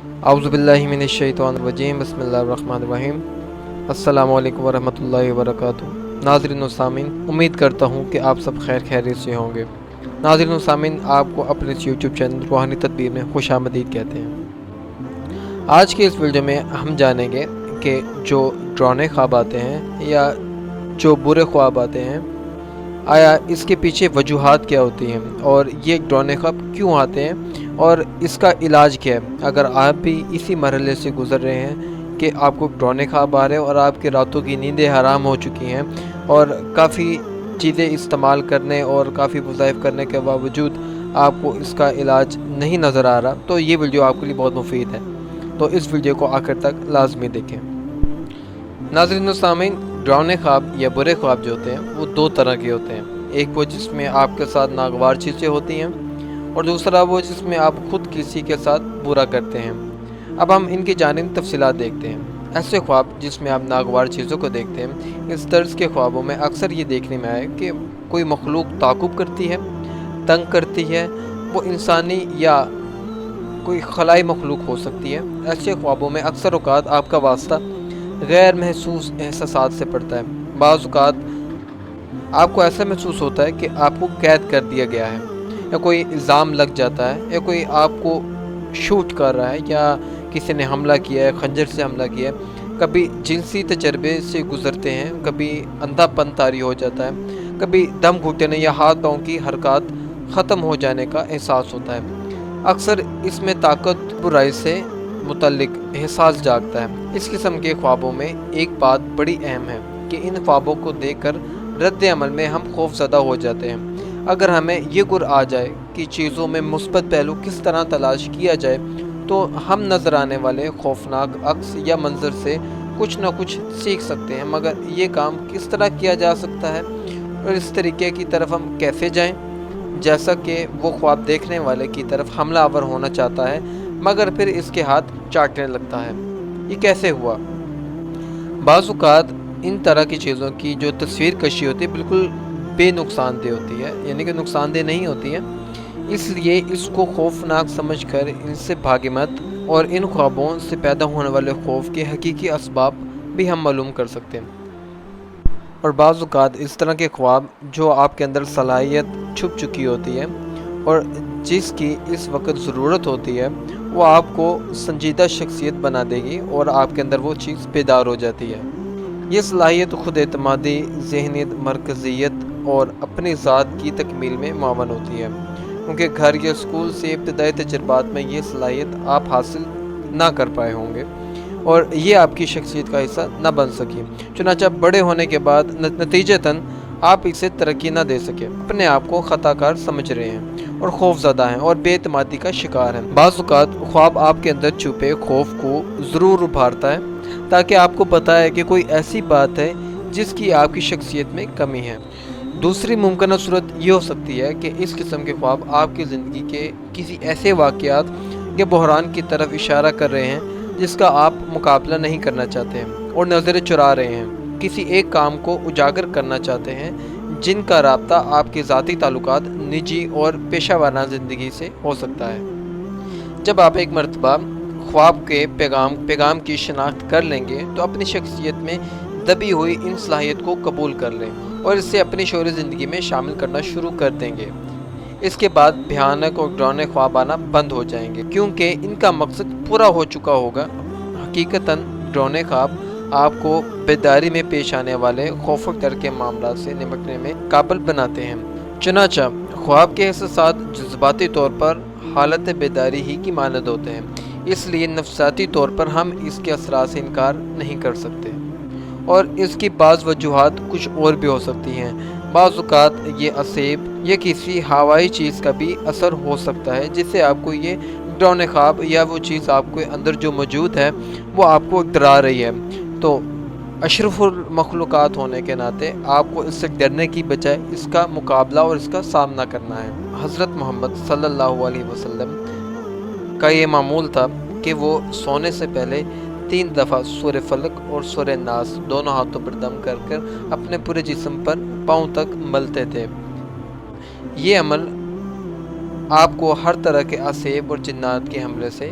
اعوذ باللہ من الشیطان الرجیم، بسم اللہ الرحمن الرحیم۔ السلام علیکم ورحمۃ اللہ وبرکاتہ۔ ناظرین و سامعین، امید کرتا ہوں کہ آپ سب خیریت سے ہوں گے۔ ناظرین و سامعین، آپ کو اپنے یوٹیوب چینل روحانی تدبیر میں خوش آمدید کہتے ہیں۔ آج کے اس ویڈیو میں ہم جانیں گے کہ جو ڈراؤنے خواب آتے ہیں یا جو برے خواب آتے ہیں، آیا اس کے پیچھے وجوہات کیا ہوتی ہیں، اور یہ ڈراؤنے خواب کیوں آتے ہیں اور اس کا علاج کیا ہے۔ اگر آپ بھی اسی مرحلے سے گزر رہے ہیں کہ آپ کو ڈراؤنے خواب آ رہے ہیں اور آپ کے راتوں کی نیندیں حرام ہو چکی ہیں اور کافی چیزیں استعمال کرنے اور کافی وظائف کرنے کے باوجود آپ کو اس کا علاج نہیں نظر آ رہا، تو یہ ویڈیو آپ کے لیے بہت مفید ہے، تو اس ویڈیو کو آخر تک لازمی دیکھیں۔ ناظرین و سامعین، ڈراؤنے خواب یا برے خواب جو ہوتے ہیں وہ دو طرح کے ہوتے ہیں۔ ایک وہ جس میں آپ کے ساتھ ناگوار چیزیں ہوتی ہیں، اور دوسرا وہ جس میں آپ خود کسی کے ساتھ برا کرتے ہیں۔ اب ہم ان کی جانب تفصیلات دیکھتے ہیں۔ ایسے خواب جس میں آپ ناگوار چیزوں کو دیکھتے ہیں، اس طرز کے خوابوں میں اکثر یہ دیکھنے میں آئے کہ کوئی مخلوق تعاقب کرتی ہے، تنگ کرتی ہے، وہ انسانی یا کوئی خلائی مخلوق ہو سکتی ہے۔ ایسے خوابوں میں اکثر اوقات آپ کا واسطہ غیر محسوس احساسات سے پڑتا ہے۔ بعض اوقات آپ کو ایسا محسوس ہوتا ہے کہ آپ کو قید کر دیا گیا ہے، یا کوئی الزام لگ جاتا ہے، یا کوئی آپ کو شوٹ کر رہا ہے، یا کسی نے حملہ کیا ہے، خنجر سے حملہ کیا ہے۔ کبھی جنسی تجربے سے گزرتے ہیں، کبھی اندھا پن طاری ہو جاتا ہے، کبھی دم گھٹنے یا ہاتھ پاؤں کی حرکات ختم ہو جانے کا احساس ہوتا ہے۔ اکثر اس میں طاقت برائی سے متعلق احساس جاگتا ہے۔ اس قسم کے خوابوں میں ایک بات بڑی اہم ہے کہ ان خوابوں کو دیکھ کر رد عمل میں ہم خوف زدہ ہو جاتے ہیں۔ اگر ہمیں یہ گر آ جائے کہ چیزوں میں مثبت پہلو کس طرح تلاش کیا جائے، تو ہم نظر آنے والے خوفناک عکس یا منظر سے کچھ نہ کچھ سیکھ سکتے ہیں، مگر یہ کام کس طرح کیا جا سکتا ہے اور اس طریقے کی طرف ہم کیسے جائیں؟ جیسا کہ وہ خواب دیکھنے والے کی طرف حملہ آور ہونا چاہتا ہے، مگر پھر اس کے ہاتھ چاٹنے لگتا ہے۔ یہ کیسے ہوا؟ بعض اوقات ان طرح کی چیزوں کی جو تصویر کشی ہوتی ہے بالکل بے نقصان دہ ہوتی ہے، یعنی کہ نقصان دہ نہیں ہوتی ہے، اس لیے اس کو خوفناک سمجھ کر ان سے بھاگے مت، اور ان خوابوں سے پیدا ہونے والے خوف کے حقیقی اسباب بھی ہم معلوم کر سکتے ہیں۔ اور بعض اوقات اس طرح کے خواب جو آپ کے اندر صلاحیت چھپ چکی ہوتی ہے اور جس کی اس وقت ضرورت ہوتی ہے، وہ آپ کو سنجیدہ شخصیت بنا دے گی اور آپ کے اندر وہ چیز بیدار ہو جاتی ہے۔ یہ صلاحیت خود اعتمادی، ذہنیت، مرکزیت اور اپنی ذات کی تکمیل میں معاون ہوتی ہے، کیونکہ گھر یا اسکول سے ابتدائی تجربات میں یہ صلاحیت آپ حاصل نہ کر پائے ہوں گے اور یہ آپ کی شخصیت کا حصہ نہ بن سکی، چنانچہ بڑے ہونے کے بعد نتیجتاً آپ اسے ترقی نہ دے سکے، اپنے آپ کو خطا کار سمجھ رہے ہیں اور خوف زدہ ہیں اور بے اعتمادی کا شکار ہیں۔ بعض اوقات خواب آپ کے اندر چھپے خوف کو ضرور ابھارتا ہے، تاکہ آپ کو پتہ ہے کہ کوئی ایسی بات ہے جس کی آپ کی شخصیت میں کمی ہے۔ دوسری ممکنہ صورت یہ ہو سکتی ہے کہ اس قسم کے خواب آپ کی زندگی کے کسی ایسے واقعات یا بحران کی طرف اشارہ کر رہے ہیں جس کا آپ مقابلہ نہیں کرنا چاہتے ہیں اور نظریں چرا رہے ہیں، کسی ایک کام کو اجاگر کرنا چاہتے ہیں جن کا رابطہ آپ کے ذاتی تعلقات، نجی اور پیشہ ورانہ زندگی سے ہو سکتا ہے۔ جب آپ ایک مرتبہ خواب کے پیغام کی شناخت کر لیں گے تو اپنی شخصیت میں دبی ہوئی ان صلاحیت کو قبول کر لیں اور اسے اپنی شعوری زندگی میں شامل کرنا شروع کر دیں گے۔ اس کے بعد بھیانک اور ڈراؤنے خواب آنا بند ہو جائیں گے، کیونکہ ان کا مقصد پورا ہو چکا ہوگا۔ حقیقتاً ڈراؤنے خواب آپ کو بیداری میں پیش آنے والے خوف و ڈر کے معاملات سے نمٹنے میں قابل بناتے ہیں۔ چنانچہ خواب کے احساسات جذباتی طور پر حالت بیداری ہی کی مانند ہوتے ہیں، اس لیے نفسیاتی طور پر ہم اس کے اثرات سے انکار نہیں کر سکتے، اور اس کی بعض وجوہات کچھ اور بھی ہو سکتی ہیں۔ بعض اوقات یہ اسیب یا کسی ہوائی چیز کا بھی اثر ہو سکتا ہے جس سے آپ کو یہ ڈراؤنے خواب یا وہ چیز آپ کے اندر جو موجود ہے وہ آپ کو ڈرا رہی ہے، تو اشرف المخلوقات ہونے کے ناطے آپ کو اس سے ڈرنے کی بجائے اس کا مقابلہ اور اس کا سامنا کرنا ہے۔ حضرت محمد صلی اللہ علیہ وسلم کا یہ معمول تھا کہ وہ سونے سے پہلے 3 دفعہ سورہ فلق اور سورہ ناس دونوں ہاتھوں پر دم کر کر اپنے پورے جسم پر پاؤں تک ملتے تھے۔ یہ عمل آپ کو ہر طرح کے اسیب اور جنات کے حملے سے